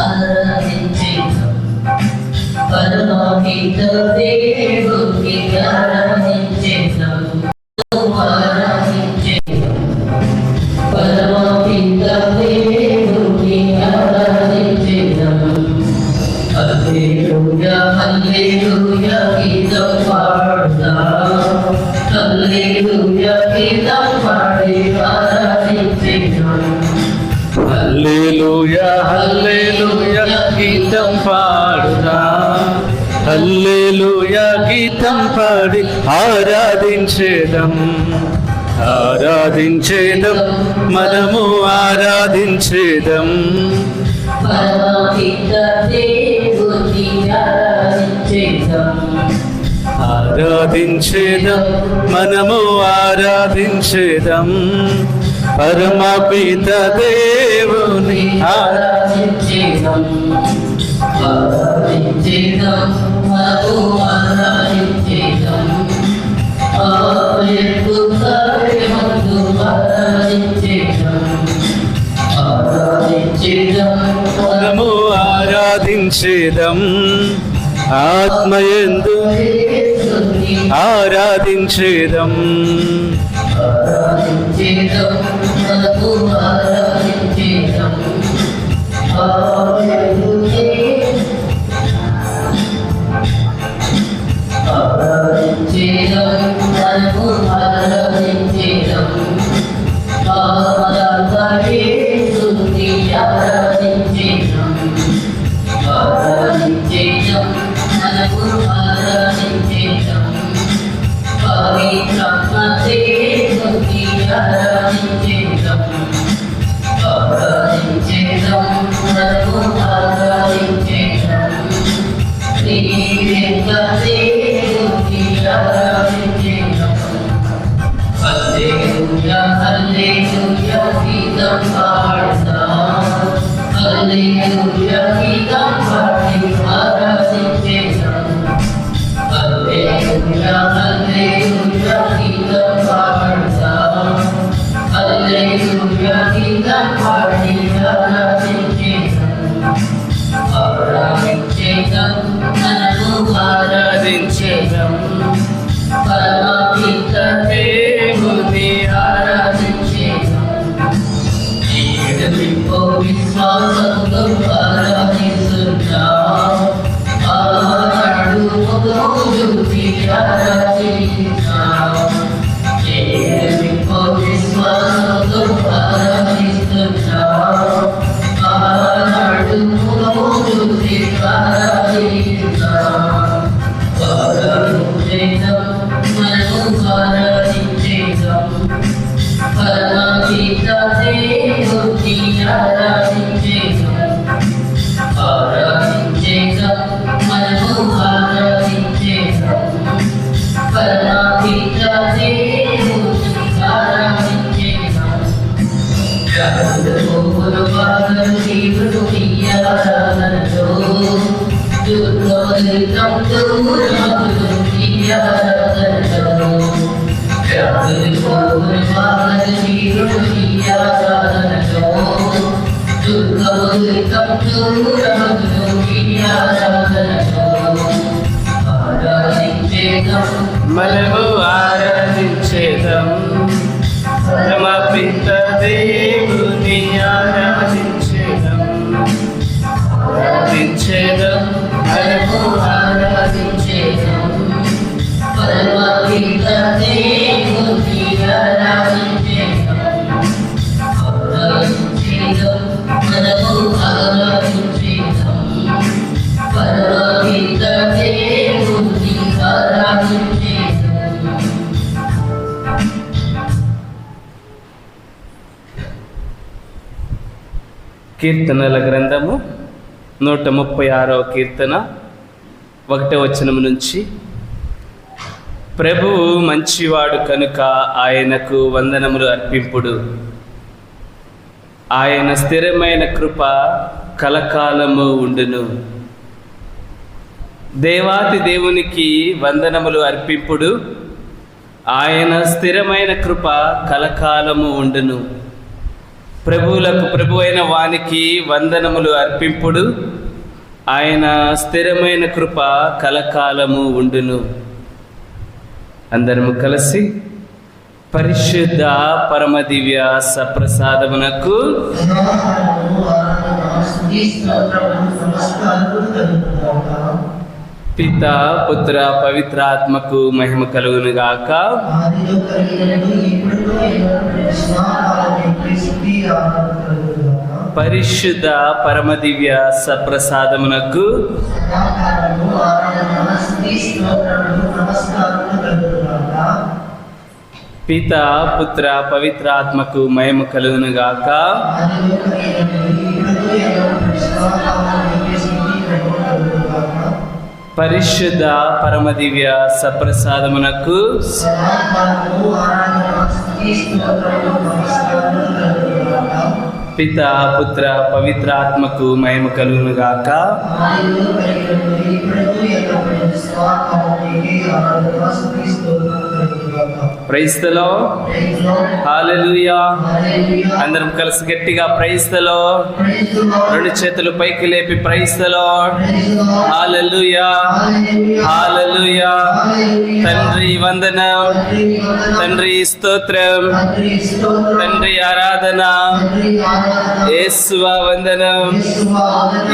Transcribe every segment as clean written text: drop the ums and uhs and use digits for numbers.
ఆరాధించేద్దాం పరమపిత దేవుని ఆరాధించేద్దాం ఆరాధించేద్దాం పరమపిత దేవుని ఆరాధించేద్దాం హల్లెలూయా హల్లెలూయా గీతం పాడుదాం హల్లెలూయా గీతం పాడి ఆరాధించేద్దాం హల్లెలూయా హల్లెలూయా గీతం పాడుదాం హల్లెలూయా గీతం పాడి ఆరాధించేదం ఆరాధించేదం మనము ఆరాధించేదం పరమపిత దేవుని ఆరాధించేద్దాం ఆరాధించేదం మనము ఆరాధించేదం పరమపిత దేవుని ఆరాధించేద్దాం ఆరాధించేద్దాం మనము ఆరాధించేద్దాం ఆలయపు కార్యమందు ఆరాధించేద్దాం ఆరాధించేద్దాం మనము ఆరాధించేదం ఆత్మయందు ఆరాధించేదం ఆరాధించేద్దాం మనము ఆరాధించేద్దాం ఆరాధించేద్దాం మనము ఆరాధించేద్దాం ఆరాధించేద్దాం ఆరాధించేద్దాం మనము ఆరాధించేద్దాం పవిత్రాత్మ దేవుని ఆరాధించేద్దాం ఆరాధించేద్దాం మనము ఆరాధించేద్దాం శ్రీవేంక దేవుని ఆరాధించేద్దాం హల్లెలూయా హల్లెలూయా గీతం పాడుదాం హల్లెలూయా గీతం పాడి ఆరాధించేద్దాం హల్లెలూయా హల్లెలూయా గీతం పాడుదాం హల్లెలూయా గీతం పాడి ఆరాధించేద్దాం ఆరాధించేద్దాం మనము ఆరాధించేద్దాం పరమపిత దేవుని ఆరాధించేద్దాం ఏడవింపో విశ్వాసంతో ఆరాధిస్తున్నాం ఆనాడు ఒక రోజు ఆరాధిస్తాం ఏడవింపో విశ్వాసంతో ఆరాధిస్తున్నాం ఆనాడు ఒక రోజు ఆరాధిస్తాం ఆరాధించేద్దాం మనము ఆరాధించేద్దాం పరమపిత దేవుని ఆరాధించేద్దాం ఆరాధించేద్దాం మనము ఆరాధించేద్దాం పరమపిత దేవుని ఆరాధించేద్దాం రాజగోపురు పాదం శివుడు ఆరాధనలో దుర్గోదయం దూరమగులు ఆరాధనలో రాజగోపురు పాదం శివుడు ఆరాధనలో దుర్గోదయం దూరమగులు ఆరాధనలో ఆరాధించేద్దాం మనము ఆరాధించేదం పరమపిత దేవుని ఆరాధించేదం ఆరాధించేదం మనము ఆరాధించేద్దాం పరమపిత దేవుని ఆరాధించేద్దాం ఆరాధించేద్దాం మనము ఆరాధించేద్దాం పరమపిత దేవుని ఆరాధించేద్దాం. కీర్తనల గ్రంథము 136వ కీర్తన 1వ వచనం నుంచి ప్రభువు మంచివాడు కనుక ఆయనకు వందనములు అర్పింపుడు. ఆయన స్థిరమైన కృప కలకాలము ఉండును. దేవాతి దేవునికి వందనములు అర్పింపుడు. ఆయన స్థిరమైన కృప కలకాలము ఉండును. ప్రభువులకు ప్రభువైన వానికి వందనములు అర్పింపుడు. ఆయన స్థిరమైన కృప కలకాలము ఉండును. అందరము కలిసి పరిశుద్ధ పరమ దివ్య సప్రసాదమునకు పిత పుత్ర పవిత్రాత్మకు మహిమ కలుగును గాక. పరిశుద్ధ పరమ దివ్య సప్రసాదమునకు పిత పుత్ర పవిత్రాత్మకు మహిమ కలుగును గాక. పరిశుద్ధ పరమ దివ్య సప్రసాదమునకు పిత పుత్ర పవిత్రాత్మకు మహిమ కలుగును గాక. Praise the Lord. హల్లెలూయా. అందరం కలిసి గట్టిగా ప్రైజ్ ది లార్డ్. రెండు చేతులు పైకి లేపి ప్రైజ్ ది లార్డ్. హల్లెలూయా, హల్లెలూయా. తండ్రి వందనం, తండ్రి స్తోత్రం, తండ్రి ఆరాధన. యేసువా వందనం,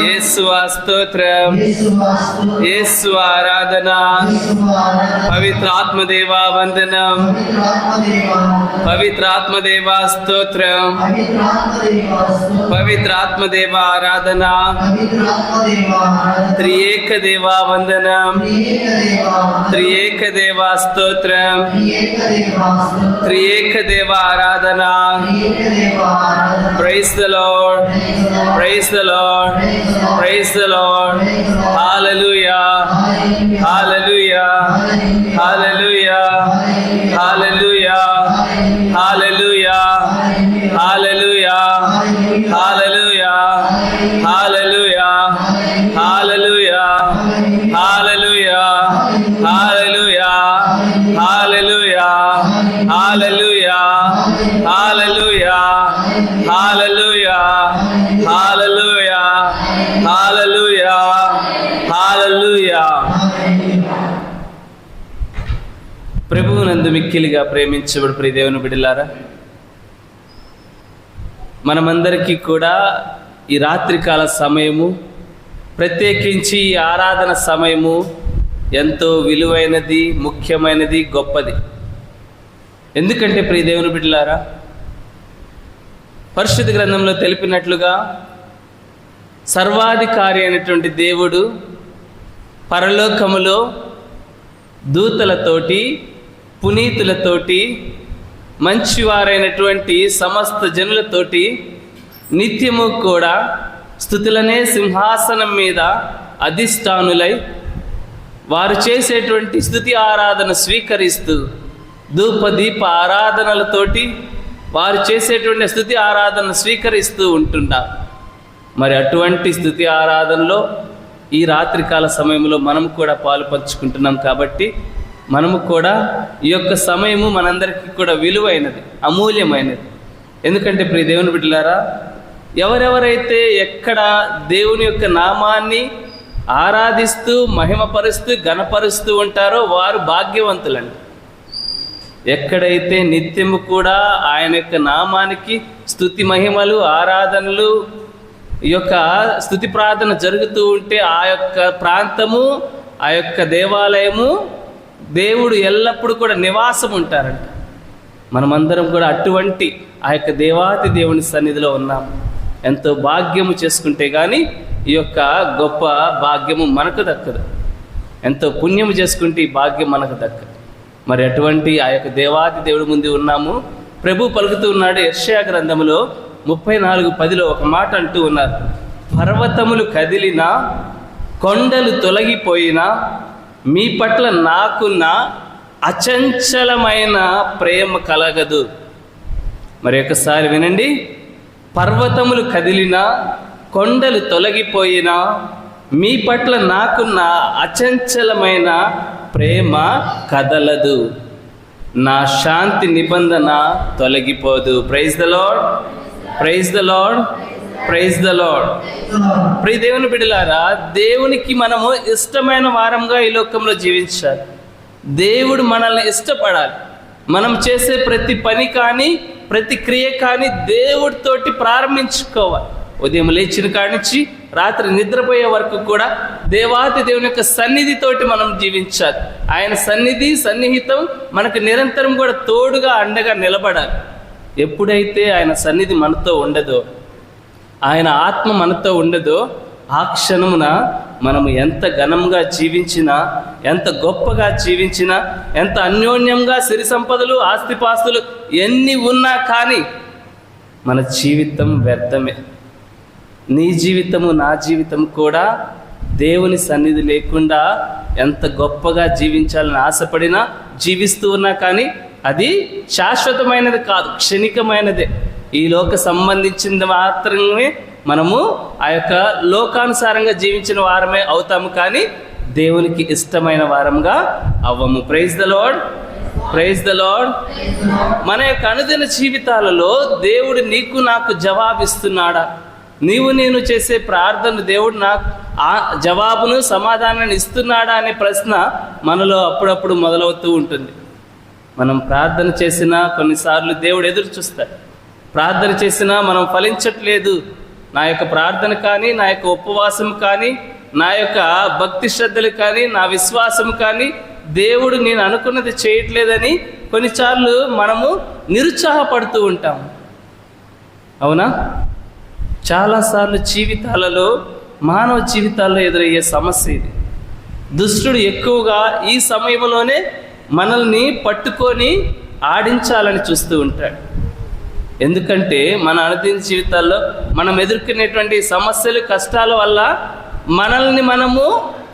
యేసువా స్తోత్రం, యేసువా ఆరాధన. పవిత్ర ఆత్మదేవా వందనం, పవిత్ర ఆత్మదేవా స్తోత్రం, పవిత్ర ఆత్మదేవా ఆరాధన. త్రియేక దేవా వందనం, త్రియేక దేవా స్తోత్రం, త్రియేక దేవా ఆరాధన. Praise the Lord, praise the Lord, praise the Lord. Hallelujah, hallelujah, hallelujah, hallelujah, hallelujah, hallelujah, hallelujah, hallelujah, hallelujah, hallelujah, hallelujah, hallelujah, hallelujah, hallelujah, hallelujah, hallelujah, hallelujah, hallelujah. ప్రభువునందు మిక్కిలిగా ప్రేమించబడు ప్రియ దేవుని బిడ్డలారా, మనమందరికీ కూడా ఈ రాత్రికాల సమయము, ప్రత్యేకించి ఈ ఆరాధన సమయము ఎంతో విలువైనది, ముఖ్యమైనది, గొప్పది. ఎందుకంటే ప్రియ దేవుని బిడ్డలారా, పరిశుద్ధ గ్రంథంలో తెలిపినట్లుగా సర్వాధికారి అయినటువంటి దేవుడు పరలోకములో దూతలతోటి, పునీతులతోటి, మంచివారైనటువంటి సమస్త జనులతోటి నిత్యము కూడా స్తుతులనే సింహాసనం మీద అధిష్టానులై వారు చేసేటువంటి స్తుతి ఆరాధన స్వీకరిస్తూ, ధూపదీప ఆరాధనలతోటి వారు చేసేటువంటి స్తుతి ఆరాధన స్వీకరిస్తూ ఉంటున్నారు. మరి అటువంటి స్తుతి ఆరాధనలో ఈ రాత్రికాల సమయంలో మనం కూడా పాలు పంచుకుంటున్నాం. కాబట్టి మనము కూడా ఈ యొక్క సమయము మనందరికీ కూడా విలువైనది, అమూల్యమైనది. ఎందుకంటే ప్రియ దేవుని బిడ్డలారా, ఎవరెవరైతే ఎక్కడ దేవుని యొక్క నామాన్ని ఆరాధిస్తూ, మహిమపరుస్తూ, ఘనపరుస్తూ ఉంటారో వారు భాగ్యవంతులండి. ఎక్కడైతే నిత్యము కూడా ఆయన యొక్క నామానికి స్తుతి మహిమలు, ఆరాధనలు, ఈ యొక్క స్తుతి ప్రార్థన జరుగుతూ ఉంటే ఆ యొక్క ప్రాంతము, ఆ యొక్క దేవాలయము, దేవుడు ఎల్లప్పుడూ కూడా నివాసం ఉంటారంట. మనమందరం కూడా అటువంటి ఆ యొక్క దేవాతి దేవుని సన్నిధిలో ఉన్నాము. ఎంతో భాగ్యము చేసుకుంటే కానీ ఈ యొక్క గొప్ప భాగ్యము మనకు దక్కదు. ఎంతో పుణ్యము చేసుకుంటే ఈ భాగ్యం మనకు దక్కదు. మరి అటువంటి ఆ యొక్క దేవాతి దేవుడి ముందు ఉన్నాము. ప్రభు పలుకుతూ ఉన్నాడు యెషయా గ్రంథములో 34:10 ఒక మాట అంటూ ఉన్నారు. పర్వతములు కదిలినా, కొండలు తొలగిపోయినా, మీ పట్ల నాకున్న అచంచలమైన ప్రేమ కలగదు. మరి ఒకసారి వినండి. పర్వతములు కదిలినా, కొండలు తొలగిపోయినా, మీ పట్ల నాకున్న అచంచలమైన ప్రేమ కదలదు. నా శాంతి నిబంధన తొలగిపోదు. Praise the Lord. Praise the Lord, praise the Lord. ప్రియ దేవుని బిడ్డలారా, దేవునికి మనము ఇష్టమైన వారంగా ఈ లోకంలో జీవించాలి. దేవుడు మనల్ని ఇష్టపడాలి. మనం చేసే ప్రతి పని కానీ ప్రతి క్రియ కానీ దేవుడితోటి ప్రారంభించుకోవాలి. ఉదయం లేచిన కాడి నుంచి రాత్రి నిద్రపోయే వరకు కూడా దేవాతి దేవుని యొక్క సన్నిధితోటి మనం జీవించాలి. ఆయన సన్నిహితం మనకు నిరంతరం కూడా తోడుగా అండగా నిలబడాలి. ఎప్పుడైతే ఆయన సన్నిధి మనతో ఉండదో, ఆయన ఆత్మ మనతో ఉండదో, ఆ క్షణమున మనము ఎంత ఘనంగా జీవించినా, ఎంత గొప్పగా జీవించినా, ఎంత అన్యోన్యంగా సిరి సంపదలు ఆస్తిపాస్తులు ఎన్ని ఉన్నా కానీ మన జీవితం వ్యర్థమే. నీ జీవితము నా జీవితం కూడా దేవుని సన్నిధి లేకుండా ఎంత గొప్పగా జీవించాలని ఆశపడినా జీవిస్తూ ఉన్నా కానీ అది శాశ్వతమైనది కాదు, క్షణికమైనదే. ఈ లోక సంబంధించింది మాత్రమే మనము ఆ యొక్క లోకానుసారంగా జీవించిన వారమే అవుతాము, కానీ దేవునికి ఇష్టమైన వారంగా అవ్వము. Praise the Lord, praise the Lord. మన యొక్క అనుదిన జీవితాలలో దేవుడు నీకు నాకు జవాబిస్తున్నాడా? నీవు నేను చేసే ప్రార్థన దేవుడు నాకు ఆ జవాబును సమాధానాన్ని ఇస్తున్నాడా అనే ప్రశ్న మనలో అప్పుడప్పుడు మొదలవుతూ ఉంటుంది. మనం ప్రార్థన చేసినా కొన్నిసార్లు దేవుడు ఎదురు చూస్తాడు. ప్రార్థన చేసినా మనం ఫలించట్లేదు, నా యొక్క ప్రార్థన కానీ, నా యొక్క ఉపవాసం కానీ, నా యొక్క భక్తి శ్రద్ధలు కానీ, నా విశ్వాసం కానీ దేవుడు నేను అనుకున్నది చేయట్లేదని కొన్నిసార్లు మనము నిరుత్సాహపడుతూ ఉంటాము. అవునా? చాలాసార్లు జీవితాలలో, మానవ జీవితాల్లో ఎదురయ్యే సమస్య ఇది. దుష్టుడు ఎక్కువగా ఈ సమయంలోనే మనల్ని పట్టుకొని ఆడించాలని చూస్తూ ఉంటాడు. ఎందుకంటే మన అనుదిన జీవితాల్లో మనం ఎదుర్కొనేటువంటి సమస్యలు, కష్టాల వల్ల మనల్ని మనము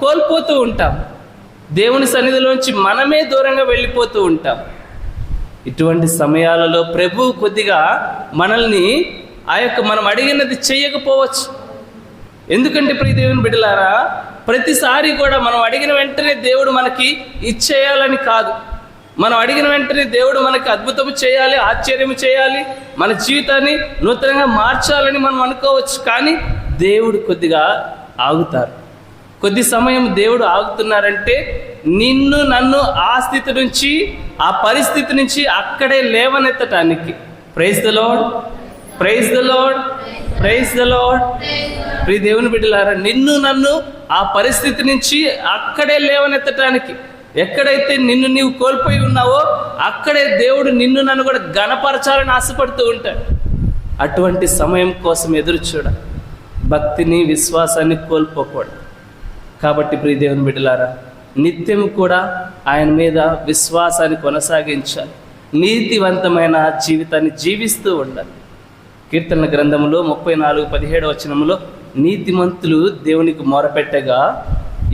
కోల్పోతూ ఉంటాం. దేవుని సన్నిధిలోంచి మనమే దూరంగా వెళ్ళిపోతూ ఉంటాం. ఇటువంటి సమయాలలో ప్రభు కొద్దిగా మనల్ని మనం అడిగినది చేయకపోవచ్చు. ఎందుకంటే ప్రియ దేవుని బిడ్డలారా, ప్రతిసారి కూడా మనం అడిగిన వెంటనే దేవుడు మనకి ఇచ్చేయాలని కాదు. మనం అడిగిన వెంటనే దేవుడు మనకి అద్భుతం చేయాలి, ఆశ్చర్యం చేయాలి, మన జీవితాన్ని నూతనంగా మార్చాలని మనం అనుకోవచ్చు. కానీ దేవుడు కొద్దిగా ఆగుతారు. కొద్ది సమయం దేవుడు ఆగుతున్నారంటే నిన్ను నన్ను ఆ స్థితి నుంచి, ఆ పరిస్థితి నుంచి అక్కడే లేవనెత్తటానికి. Praise the Lord, praise the Lord, praise the Lord. ప్రియ దేవుని బిడ్డలారా, నిన్ను నన్ను ఆ పరిస్థితి నుంచి అక్కడే లేవనెత్తటానికి, ఎక్కడైతే నిన్ను నీవు కోల్పోయి ఉన్నావో అక్కడే దేవుడు నిన్ను నన్ను కూడా ఘనపరచాలని ఆశపడుతూ ఉంటాడు. అటువంటి సమయం కోసం ఎదురు చూడ, భక్తిని విశ్వాసాన్ని కోల్పోకూడదు. కాబట్టి ప్రియ దేవుని బిడ్డలారా, నిత్యం కూడా ఆయన మీద విశ్వాసాన్ని కొనసాగించాలి, నీతివంతమైన జీవితాన్ని జీవిస్తూ ఉండాలి. కీర్తనల గ్రంథంలో 34:17 నీతిమంతులు దేవునికి మొరపెట్టగా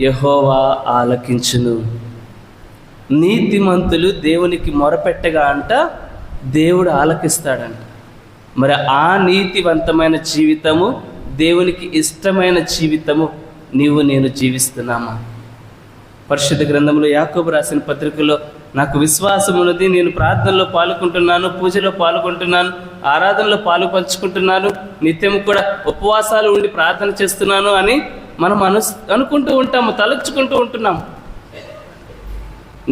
యెహోవా ఆలకించును. నీతిమంతులు దేవునికి మొరపెట్టగా అంట దేవుడు ఆలకిస్తాడంట. మరి ఆ నీతివంతమైన జీవితము, దేవునికి ఇష్టమైన జీవితము నీవు నేను జీవిస్తున్నామా? పరిశుద్ధ గ్రంథంలో యాకోబు రాసిన పత్రికలో నాకు విశ్వాసం ఉన్నది, నేను ప్రార్థనలో పాల్గొంటున్నాను, పూజలో పాల్గొంటున్నాను, ఆరాధనలో పాలు పంచుకుంటున్నాను, నిత్యం కూడా ఉపవాసాలు ఉండి ప్రార్థన చేస్తున్నాను అని మనం అనుకుంటూ ఉంటాము, తలచుకుంటూ ఉంటున్నాము.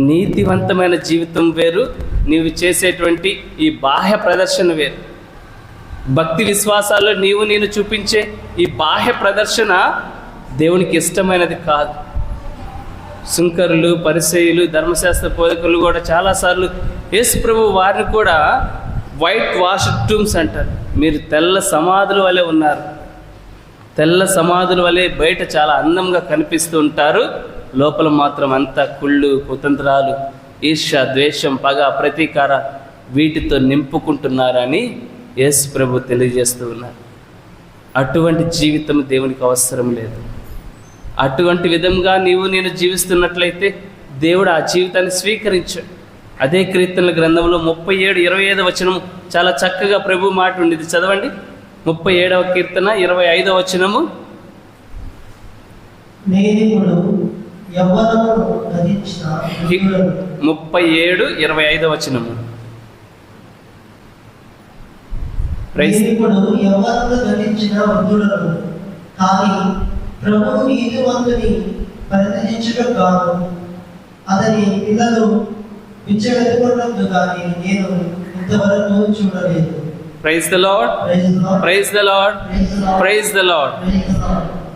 నీతివంతమైన జీవితం వేరు, నీవు చేసేటువంటి ఈ బాహ్య ప్రదర్శన వేరు. భక్తి విశ్వాసాల్లో నీవు నేను చూపించే ఈ బాహ్య ప్రదర్శన దేవునికి ఇష్టమైనది కాదు. సుంకరులు, పరిసయ్యులు, ధర్మశాస్త్ర బోధకులు కూడా చాలాసార్లు యేసు ప్రభు వారిని కూడా వైట్ వాష్ టూమ్స్ అంటారు. మీరు తెల్ల సమాధుల వలె ఉన్నారు, తెల్ల సమాధుల వలె బయట చాలా అందంగా కనిపిస్తూ ఉంటారు, లోపల మాత్రం అంతా కుళ్ళు, కుతంత్రాలు, ఈర్ష్య, ద్వేషం, పగ, ప్రతీకార వీటితో నింపుకుంటున్నారని యేసు ప్రభు తెలియజేస్తూ ఉన్నారు. అటువంటి జీవితం దేవునికి అవసరం లేదు. అటువంటి విధంగా నీవు నేను జీవిస్తున్నట్లయితే దేవుడు ఆ జీవితాన్ని స్వీకరించాడు. అదే కీర్తనల గ్రంథంలో 37:25 చాలా చక్కగా ప్రభు మాట ఉండేది. చదవండి. 37వ కీర్తన 25వ నేనిప్పుడు యవ్వనమును ధరించిన 37:25 ప్రైజ్ ఇప్పుడు యవ్వనులు ధరించిన వృద్ధులను కానీ ప్రభువు నీతిమంతుని పరిత్యజించుటకు గాను అతని పిల్లలు పిచ్చగెత్తుకున్నట్టు కానీ నేను ఇంతవరకు చూడలేదు. Praise the Lord, praise the Lord, praise the Lord.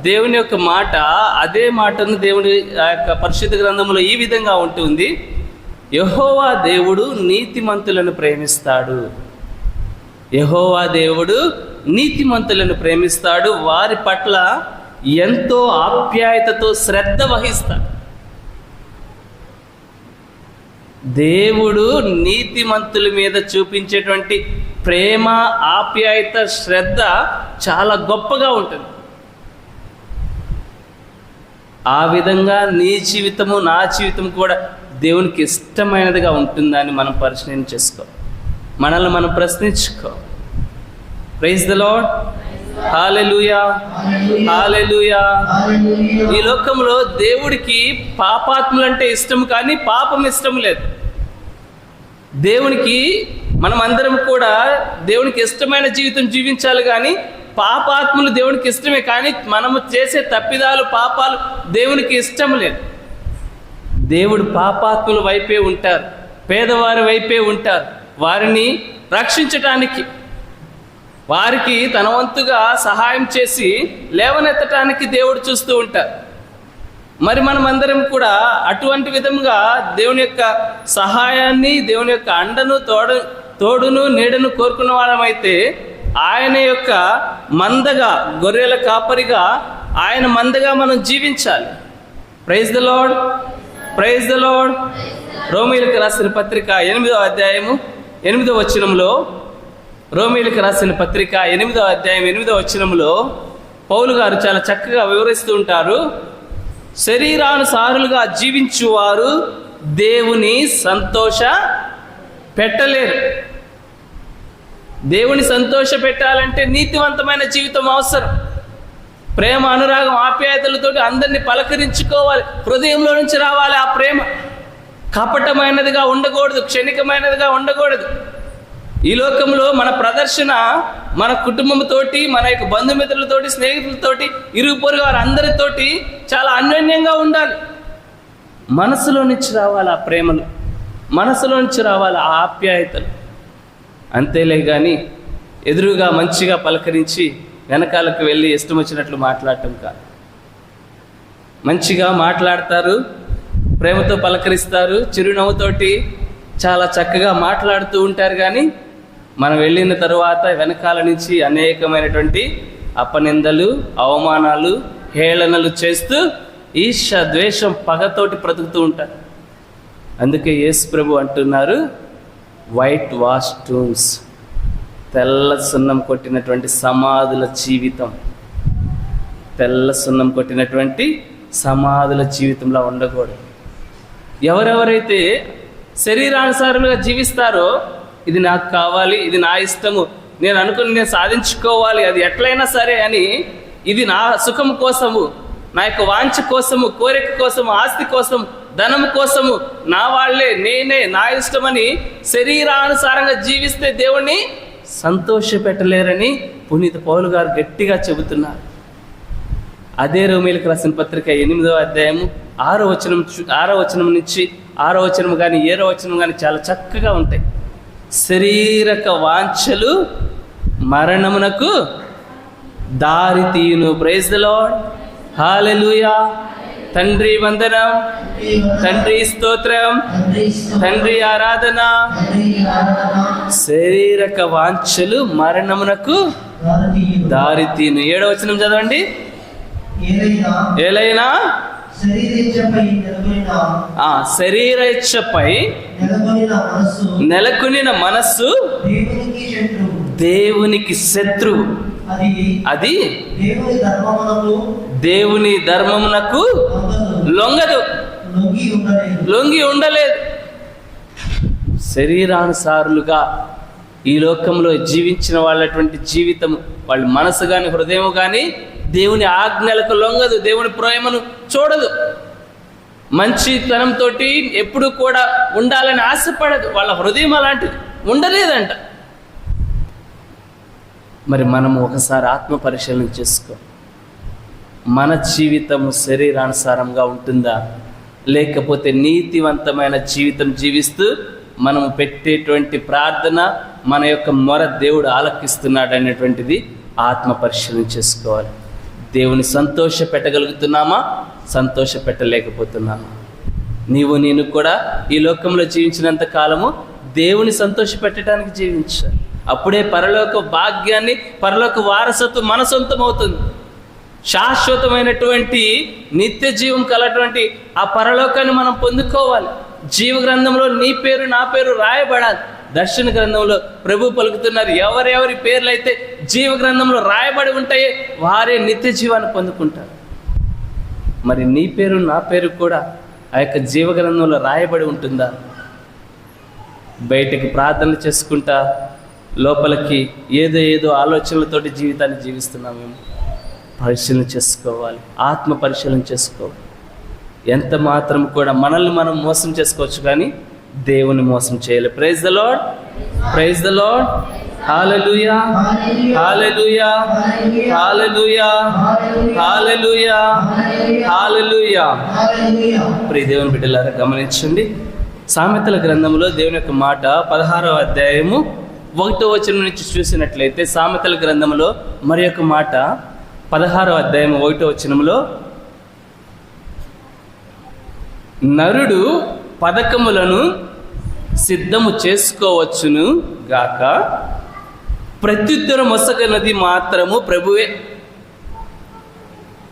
దేవుని యొక్క మాట, అదే మాటను దేవుని ఆ యొక్క పరిశుద్ధ గ్రంథంలో ఈ విధంగా ఉంటుంది: యెహోవా దేవుడు నీతిమంతులను ప్రేమిస్తాడు. యెహోవా దేవుడు నీతిమంతులను ప్రేమిస్తాడు, వారి పట్ల ఎంతో ఆప్యాయతతో శ్రద్ధ వహిస్తాడు. దేవుడు నీతిమంతుల మీద చూపించేటువంటి ప్రేమ, ఆప్యాయత, శ్రద్ధ చాలా గొప్పగా ఉంటుంది. ఆ విధంగా నీ జీవితము, నా జీవితం కూడా దేవునికి ఇష్టమైనదిగా ఉంటుందని మనం పరిశీలన చేసుకో, మనల్ని మనం ప్రశ్నించుకో. ప్రైజ్ ద లార్డ్, హల్లెలూయా, హల్లెలూయా. ఈ లోకంలో దేవుడికి పాపాత్ములంటే ఇష్టం, కానీ పాపం ఇష్టం లేదు. దేవునికి మనం అందరం కూడా దేవునికి ఇష్టమైన జీవితం జీవించాలి, కానీ పాపాత్ములు దేవునికి ఇష్టమే, కానీ మనము చేసే తప్పిదాలు, పాపాలు దేవునికి ఇష్టం లేదు. దేవుడు పాపాత్ముల వైపే ఉంటారు, పేదవారి వైపే ఉంటారు. వారిని రక్షించటానికి, వారికి తన వంతుగా సహాయం చేసి లేవనెత్తటానికి దేవుడు చూస్తూ ఉంటారు. మరి మనం అందరం కూడా అటువంటి విధంగా దేవుని యొక్క సహాయాన్ని, దేవుని యొక్క అండను, తోడును, నీడను కోరుకున్న వాళ్ళమైతే ఆయన యొక్క మందగా, గొర్రెల కాపరిగా, ఆయన మందగా మనం జీవించాలి. Praise the Lord, praise the Lord. రోమీయులకు రాసిన పత్రిక 8వ అధ్యాయము 8వ వచనంలో, రోమీయులకు రాసిన పత్రిక 8వ అధ్యాయం 8వ వచనంలో పౌలు గారు చాలా చక్కగా వివరిస్తూ ఉంటారు: శరీరానుసారులుగా జీవించువారు దేవుని సంతోష పెట్టలేరు. దేవుని సంతోష పెట్టాలంటే నీతివంతమైన జీవితం అవసరం. ప్రేమ, అనురాగం, ఆప్యాయతలతో అందరినీ పలకరించుకోవాలి. హృదయంలో నుంచి రావాలి ఆ ప్రేమ. కపటమైనదిగా ఉండకూడదు, క్షణికమైనదిగా ఉండకూడదు. ఈ లోకంలో మన ప్రదర్శన మన కుటుంబంతోటి, మన యొక్క బంధుమిత్రులతోటి, స్నేహితులతోటి, ఇరుగు పొరుగు వారి అందరితోటి చాలా అన్యోన్యంగా ఉండాలి. మనసులో నుంచి రావాలి ఆ ప్రేమలు, మనసులో నుంచి రావాలి ఆ ఆప్యాయతలు. అంతేలే కానీ ఎదురుగా మంచిగా పలకరించి వెనకాలకు వెళ్ళి ఇష్టం వచ్చినట్లు మాట్లాడటం కాదు. మంచిగా మాట్లాడతారు, ప్రేమతో పలకరిస్తారు, చిరునవ్వుతోటి చాలా చక్కగా మాట్లాడుతూ ఉంటారు. కానీ మనం వెళ్ళిన తరువాత వెనకాల నుంచి అనేకమైనటువంటి అపనిందలు, అవమానాలు, హేళనలు చేస్తూ ఈర్ష్య, ద్వేషం, పగతోటి బ్రతుకుతూ ఉంటారు. అందుకే యేసు ప్రభు అంటున్నారు, వైట్ వాష్ టూమ్స్, తెల్ల సున్నం కొట్టినటువంటి సమాధుల జీవితం, తెల్ల సున్నం కొట్టినటువంటి సమాధుల జీవితంలో ఉండకూడదు. ఎవరెవరైతే శరీరానుసారులుగా జీవిస్తారో, ఇది నాకు కావాలి, ఇది నా ఇష్టము, నేను అనుకుని నేను సాధించుకోవాలి, అది ఎట్లయినా సరే అని, ఇది నా సుఖం కోసము, నా యొక్క వాంఛ కోసము, కోరిక కోసము, ఆస్తి కోసం, ధనం కోసము, నా వాళ్ళే, నేనే, నా ఇష్టమని శరీరానుసారంగా జీవిస్తే దేవుణ్ణి సంతోష పెట్టలేరని పునీత పౌలు గారు గట్టిగా చెబుతున్నారు. అదే రోమీయులకు రాసిన పత్రిక 8వ అధ్యాయము 6వ వచనం నుంచి 6వ వచనం కానీ 7వ వచనం కానీ చాలా చక్కగా ఉంటాయి. శరీరక వాంఛలు మరణమునకు దారి తీయును. ప్రైజ్ ద లార్డ్, హల్లెలూయా. తండ్రి వందనం, తండ్రి స్తోత్రం, తండ్రి ఆరాధన. శరీరక వాంఛలు మరణమునకు దారి తీయును. 7వ వచనం చదవండి. ఏలైనా శరీరేచ్ఛపై నెలకొనిన మనస్సు దేవునికి శత్రువు. అది దేవుని ధర్మమునకు లొంగదు, లొంగి ఉండలేదు. శరీరానుసారులుగా ఈ లోకంలో జీవించిన వాళ్ళటువంటి జీవితము, వాళ్ళ మనసు కానీ హృదయం కానీ దేవుని ఆజ్ఞలకు లొంగదు, దేవుని ప్రేమను చూడదు, మంచితనంతో ఎప్పుడు కూడా ఉండాలని ఆశపడదు. వాళ్ళ హృదయం అలాంటిది ఉండలేదంట. మరి మనము ఒకసారి ఆత్మ పరిశీలన చేసుకో. మన జీవితము శరీరానుసారంగా ఉంటుందా, లేకపోతే నీతివంతమైన జీవితం జీవిస్తూ మనము పెట్టేటువంటి ప్రార్థన, మన యొక్క మొర దేవుడు ఆలకిస్తున్నాడు అనేటువంటిది ఆత్మ పరిశీలన చేసుకోవాలి. దేవుని సంతోష పెట్టగలుగుతున్నామా, సంతోష పెట్టలేకపోతున్నామా? నీవు నేను కూడా ఈ లోకంలో జీవించినంత కాలము దేవుని సంతోష పెట్టడానికి జీవించాలి. అప్పుడే పరలోక భాగ్యాన్ని, పరలోక వారసత్వం మన సొంతం అవుతుంది. శాశ్వతమైనటువంటి నిత్య జీవం కలటువంటి ఆ పరలోకాన్ని మనం పొందుకోవాలి. జీవ గ్రంథంలో నీ పేరు నా పేరు రాయబడాలి. దర్శన గ్రంథంలో ప్రభు పలుకుతున్నారు, ఎవరెవరి పేర్లు అయితే జీవ గ్రంథంలో రాయబడి ఉంటాయో వారే నిత్య జీవాన్ని పొందుకుంటారు. మరి నీ పేరు నా పేరు కూడా ఆ యొక్క జీవ గ్రంథంలో రాయబడి ఉంటుందా? బయటకి ప్రార్థనలు చేసుకుంటా లోపలికి ఏదో ఆలోచనలతోటి జీవితాన్ని జీవిస్తున్నామేమో పరిశీలన చేసుకోవాలి. ఆత్మ పరిశీలన చేసుకోవాలి. ఎంత మాత్రం కూడా మనల్ని మనం మోసం చేసుకోవచ్చు, కానీ దేవుని మోసం చేయలేదు. Praise the Lord, praise the Lord, hallelujah, hallelujah, hallelujah, hallelujah, hallelujah. ప్రియ దేవుని బిడ్డలారా గమనించండి, సామెతల గ్రంథంలో దేవుని యొక్క మాట 16వ అధ్యాయము 1వ వచనం నుంచి చూసినట్లయితే, సామెతల గ్రంథంలో మరి యొక్క మాట 16వ అధ్యాయం 1వ వచనంలో, నరుడు పథకములను సిద్ధము చేసుకోవచ్చును గాక, ప్రత్యుత్తరం మొసగనది మాత్రము ప్రభువే.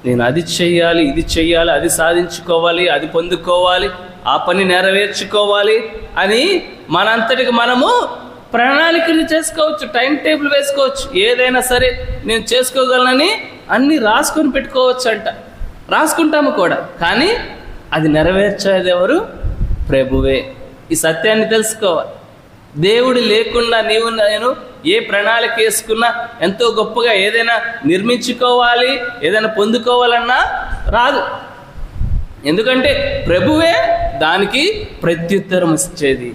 నేను అది చెయ్యాలి, ఇది చెయ్యాలి, అది సాధించుకోవాలి, అది పొందుకోవాలి, ఆ పని నెరవేర్చుకోవాలి అని మనంతటికి మనము ప్రణాళికలు చేసుకోవచ్చు, టైం టేబుల్ వేసుకోవచ్చు. ఏదైనా సరే నేను చేసుకోగలనని అన్నీ రాసుకొని పెట్టుకోవచ్చు అంట. రాసుకుంటాము కూడా, కానీ అది నెరవేర్చేది ఎవరు? ప్రభువే. ఈ సత్యాన్ని తెలుసుకోవాలి. దేవుడు లేకుండా నీవు నేను ఏ ప్రణాళిక వేసుకున్నా, ఎంతో గొప్పగా ఏదైనా నిర్మించుకోవాలి, ఏదైనా పొందుకోవాలన్నా రాదు. ఎందుకంటే ప్రభువే దానికి ప్రత్యుత్తరం ఇచ్చేది,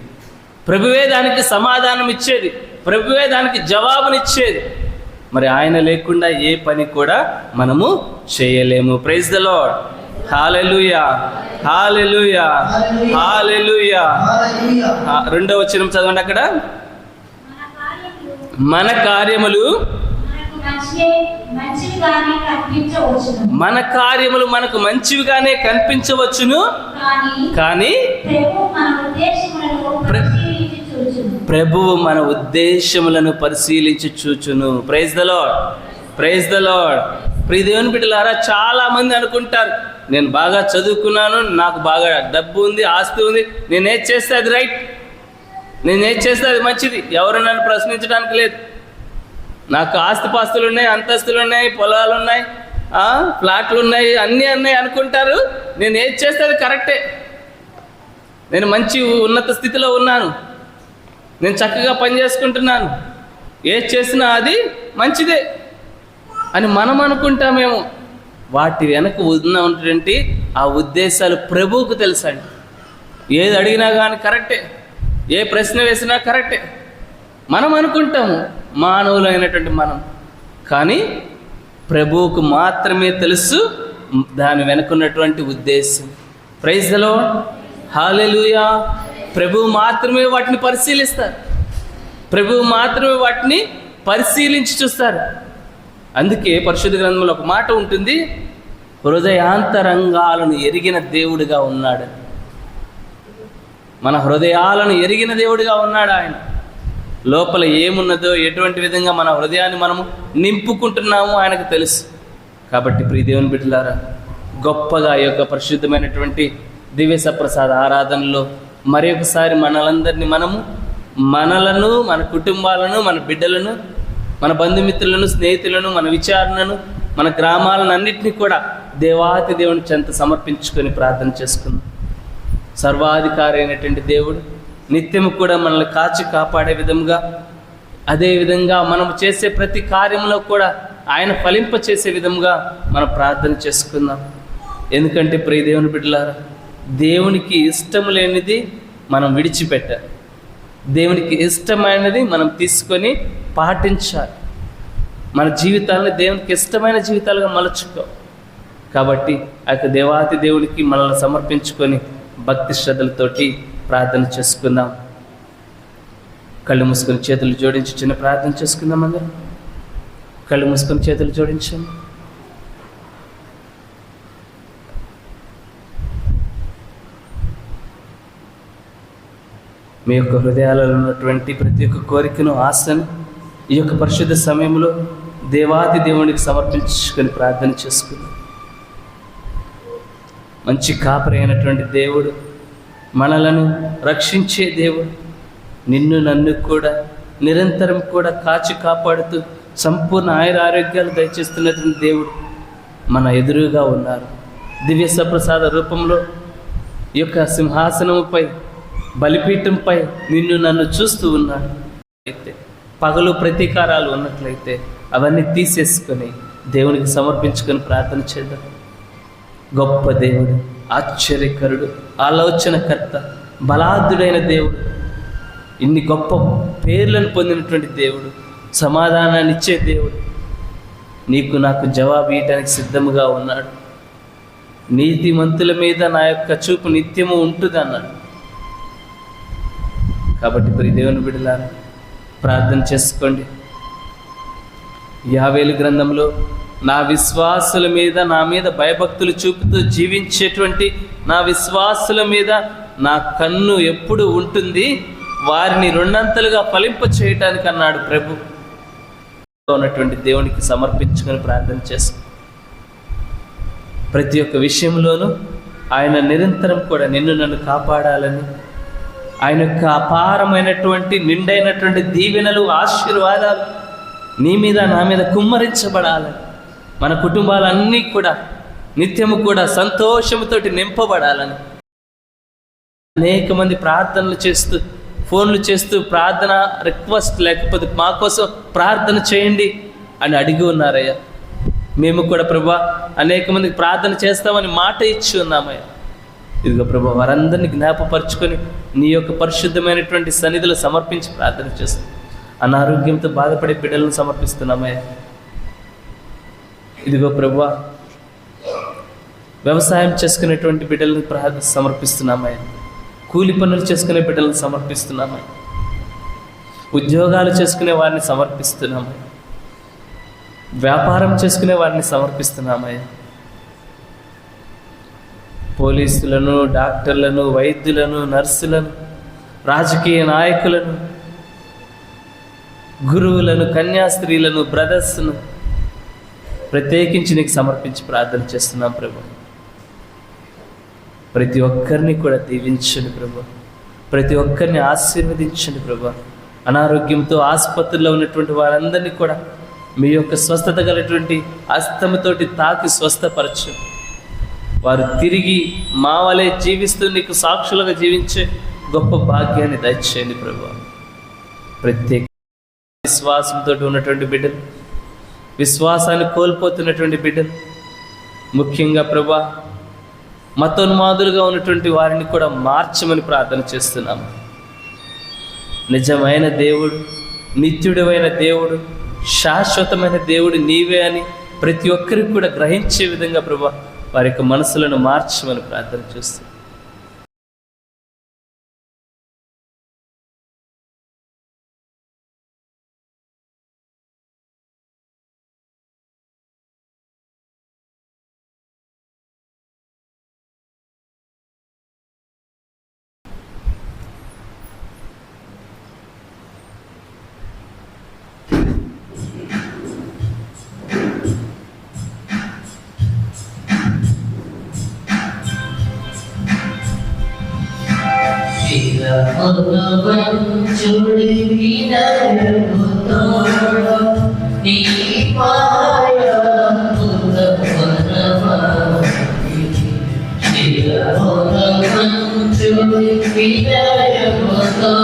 ప్రభువే దానికి సమాధానం ఇచ్చేది, ప్రభువే దానికి జవాబునిచ్చేది. మరి ఆయన లేకుండా ఏ పని కూడా మనము చేయలేము. Praise the Lord, hallelujah, hallelujah, హల్లెలూయా. 2వ వచనం చదవండి అక్కడ. మన కార్యములు మనకు మంచివిగానే కనిపించవచ్చును, కానీ ప్రభువు మన ఉద్దేశములను పరిశీలించి చూచును. Praise the Lord, praise the Lord. ప్రియ దేవుని బిడ్డలారా, చాలా మంది అనుకుంటారు, నేను బాగా చదువుకున్నాను, నాకు బాగా డబ్బు ఉంది, ఆస్తి ఉంది, నేనేది చేస్తే అది రైట్, నేనేది చేస్తే అది మంచిది, ఎవరు నన్ను ప్రశ్నించడానికి లేదు. నాకు ఆస్తిపాస్తులు ఉన్నాయి, అంతస్తులు ఉన్నాయి, పొలాలు ఉన్నాయి, ఫ్లాట్లు ఉన్నాయి, అన్నీ ఉన్నాయి అనుకుంటారు. నేను ఏది చేస్తే అది కరెక్టే, నేను మంచి ఉన్నత స్థితిలో ఉన్నాను, నేను చక్కగా పని చేసుకుంటున్నాను, ఏది చేసినా అది మంచిదే అని మనం అనుకుంటామేమో. వాటి వెనక ఉన్నటువంటి ఆ ఉద్దేశాలు ప్రభువుకు తెలుసండి. ఏది అడిగినా కానీ కరెక్టే, ఏ ప్రశ్న వేసినా కరెక్టే మనం అనుకుంటాము, మానవులైనటువంటి మనం. కానీ ప్రభువుకు మాత్రమే తెలుసు దాని వెనుకున్నటువంటి ఉద్దేశం. ప్రైజ్ ద లార్డ్, హల్లెలూయా. ప్రభువు మాత్రమే వాటిని పరిశీలిస్తారు, ప్రభువు మాత్రమే వాటిని పరిశీలించి చూస్తారు. అందుకే పరిశుద్ధ గ్రంథంలో ఒక మాట ఉంటుంది, హృదయాంతరంగాలను ఎరిగిన దేవుడిగా ఉన్నాడు. మన హృదయాలను ఎరిగిన దేవుడిగా ఉన్నాడు ఆయన. లోపల ఏమున్నదో, ఎటువంటి విధంగా మన హృదయాన్ని మనము నింపుకుంటున్నామో ఆయనకు తెలుసు. కాబట్టి ప్రియ దేవుని బిడ్డలారా, గొప్పగా ఈ యొక్క పరిశుద్ధమైనటువంటి దివ్య సప్రసాద ఆరాధనలో మరి ఒకసారి మనలను, మన కుటుంబాలను, మన బిడ్డలను, మన బంధుమిత్రులను, స్నేహితులను, మన విచారణను, మన గ్రామాలను అన్నింటినీ కూడా దేవాతి దేవుని చెంత సమర్పించుకొని ప్రార్థన చేసుకుందాం. సర్వాధికారి అయినటువంటి దేవుడు నిత్యము కూడా మనల్ని కాచి కాపాడే విధంగా, అదేవిధంగా మనం చేసే ప్రతి కార్యంలో కూడా ఆయన ఫలింప చేసే విధంగా మనం ప్రార్థన చేసుకుందాం. ఎందుకంటే ప్రియ దేవుని బిడ్డలారా, దేవునికి ఇష్టం లేనిది మనం విడిచిపెట్టాలి, దేవునికి ఇష్టమైనది మనం తీసుకొని పాటించాలి. మన జీవితాలను దేవునికి ఇష్టమైన జీవితాలుగా మలుచుకో. కాబట్టి ఆ యొక్క దేవాతి దేవుడికి మనల్ని సమర్పించుకొని భక్తి శ్రద్ధలతోటి ప్రార్థన చేసుకుందాం. కళ్ళు మూసుకొని చేతులు జోడించి చిన్న ప్రార్థన చేసుకుందాం. అందరం కళ్ళు మూసుకొని చేతులు జోడించండి. మీ యొక్క హృదయాలలో ఉన్నటువంటి ప్రతి ఒక్క కోరికను, ఆశను ఈ యొక్క పరిశుద్ధ సమయంలో దేవాది దేవునికి సమర్పించుకొని ప్రార్థన చేసుకుందాం. మంచి కాపరి అయినటువంటి దేవుడు, మనలను రక్షించే దేవుడు, నిన్ను నన్ను కూడా నిరంతరం కూడా కాచి కాపాడుతూ సంపూర్ణ ఆరోగ్యాలు దయచేస్తున్నటువంటి దేవుడు మన ఎదురుగా ఉన్నారు. దివ్య సప్రసాద రూపంలో ఈ యొక్క సింహాసనముపై, బలిపీఠంపై నిన్ను నన్ను చూస్తూ ఉన్నాడు. అయితే పగలు ప్రతీకారాలు ఉన్నట్లయితే అవన్నీ తీసేసుకొని దేవునికి సమర్పించుకొని ప్రార్థన చేద్దాం. గొప్ప దేవుడు, ఆశ్చర్యకరుడు, ఆలోచనకర్త, బలాఢ్యుడైన దేవుడు, ఇన్ని గొప్ప పేర్లను పొందినటువంటి దేవుడు, సమాధానాన్ని ఇచ్చే దేవుడు నీకు నాకు జవాబు ఇవ్వడానికి సిద్ధముగా ఉన్నాడు. నీతిమంతుల మీద నా యొక్క చూపు నిత్యము ఉంటుంది అన్నాడు. కాబట్టి ప్రియ దేవుని బిడ్డలారా ప్రార్థన చేసుకోండి. యావేలు గ్రంథంలో నా విశ్వాసుల మీద, నా మీద భయభక్తులు చూపుతూ జీవించేటువంటి నా విశ్వాసుల మీద నా కన్ను ఎప్పుడు ఉంటుంది, వారిని రెండంతలుగా ఫలింప చేయటానికి అన్నాడు ప్రభు. ఉన్నటువంటి దేవునికి సమర్పించుకొని ప్రార్థన చేసుకో. ప్రతి ఒక్క విషయంలోనూ ఆయన నిరంతరం కూడా నిన్ను నన్ను కాపాడాలని, ఆయన యొక్క అపారమైనటువంటి నిండైనటువంటి దీవెనలు, ఆశీర్వాదాలు నీ మీద నా మీద కుమ్మరించబడాలని, మన కుటుంబాలన్నీ కూడా నిత్యము కూడా సంతోషముతోటి నింపబడాలని అనేక మంది ప్రార్థనలు చేస్తూ, ఫోన్లు చేస్తూ ప్రార్థన రిక్వెస్ట్, లేకపోతే మా కోసం ప్రార్థన చేయండి అని అడిగి ఉన్నారయ్యా. మేము కూడా ప్రభా అనేక మందికి ప్రార్థన చేస్తామని మాట ఇచ్చి ఉన్నామయ్యా. ఇదిగో ప్రభా వారందరినీ జ్ఞాపపరుచుకొని నీ యొక్క పరిశుద్ధమైనటువంటి సన్నిధిలో సమర్పించి ప్రార్థన చేస్తాం. అనారోగ్యంతో బాధపడే బిడ్డలను సమర్పిస్తున్నామయ్యా. ఇదిగో ప్రభా వ్యవసాయం చేసుకునేటువంటి బిడ్డలను సమర్పిస్తున్నామయ్యా. కూలి పనులు చేసుకునే బిడ్డలను సమర్పిస్తున్నామయ్యా. ఉద్యోగాలు చేసుకునే వారిని సమర్పిస్తున్నామయ్యా. వ్యాపారం చేసుకునే వారిని సమర్పిస్తున్నామయ్యా. పోలీసులను, డాక్టర్లను, వైద్యులను, నర్సులను, రాజకీయ నాయకులను, గురువులను, కన్యాస్త్రీలను, బ్రదర్స్ను ప్రత్యేకించి నీకు సమర్పించి ప్రార్థన చేస్తున్నాం ప్రభు. ప్రతి ఒక్కరిని కూడా దీవించండి ప్రభు. ప్రతి ఒక్కరిని ఆశీర్వదించండి ప్రభు. అనారోగ్యంతో ఆసుపత్రిలో ఉన్నటువంటి వారందరినీ కూడా మీ యొక్క స్వస్థత కలిగినటువంటి హస్తముతోటి తాకి స్వస్థపరచండి. వారు తిరిగి మా వలె జీవిస్తూ నీకు సాక్షులుగా జీవించే గొప్ప భాగ్యాన్ని దయచేయండి ప్రభు. ప్రత్యేక విశ్వాసంతో ఉన్నటువంటి బిడ్డలు, విశ్వాసాన్ని కోల్పోతున్నటువంటి బిడ్డలు, ముఖ్యంగా ప్రభా మతోన్మాదులుగా ఉన్నటువంటి వారిని కూడా మార్చమని ప్రార్థన చేస్తున్నాము. నిజమైన దేవుడు, నిత్యుడమైన దేవుడు, శాశ్వతమైన దేవుడు నీవే అని ప్రతి ఒక్కరికి కూడా గ్రహించే విధంగా ప్రభా వారి యొక్క మనసులను మార్చమని ప్రార్థన చేస్తున్నాం. భగవంతుడి వినయముతో నీ మాయ భగవంతుడి వినయముతో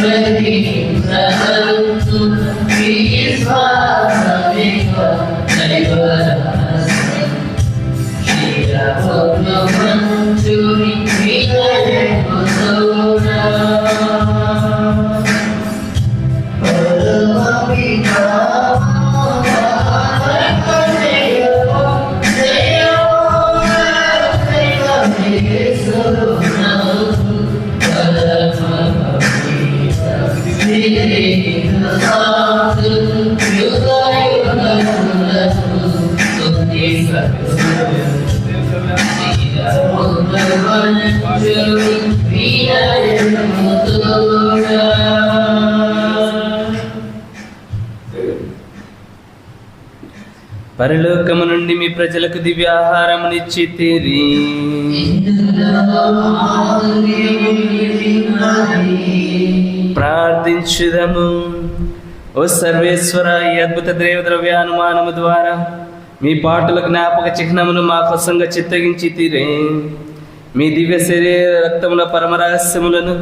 ప్రతిఫలంతు విశ్వాసమిక దైవరహస్యం శిరపొద్దుమంచుని వినయపు సోడా పరలోకము నుండి మీ ప్రజలకు దివ్యాహారమునిచ్చితిరి. ప్రార్థించుదము. ఓ సర్వేశ్వర, ఈ అద్భుత ద్రవ్యానుమానము ద్వారా మీ పాటల జ్ఞాపక చిహ్నమును మా కోసంగా చిత్తగించితిరే. మీ దివ్య శరీర రక్తముల పరమరహస్యములను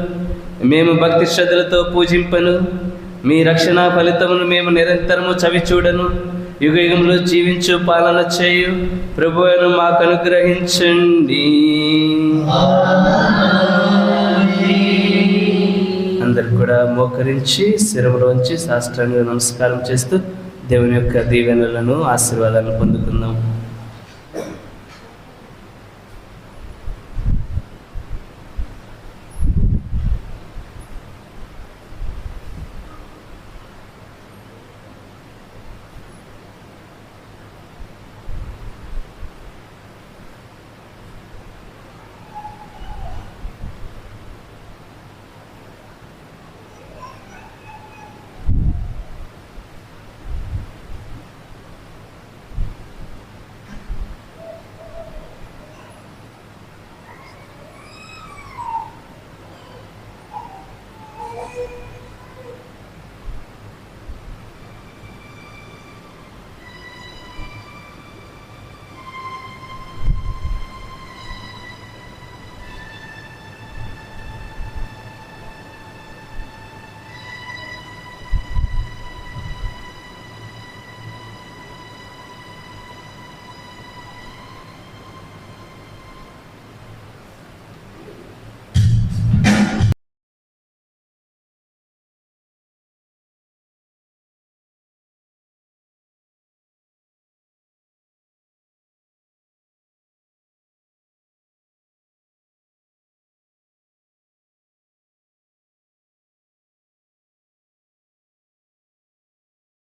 మేము భక్తి శ్రద్ధలతో పూజింపను. మీ రక్షణ ఫలితమును మేము నిరంతరము చవిచూడను. యుగ యుగంలో జీవించు పాలన చేయు ప్రభువును మాకు అనుగ్రహించండి. అందరు కూడా మోకరించి శిరములోంచి సాష్టాంగ నమస్కారం చేస్తూ దేవుని యొక్క దీవెనలను ఆశీర్వాదాలను పొందుకుందాం.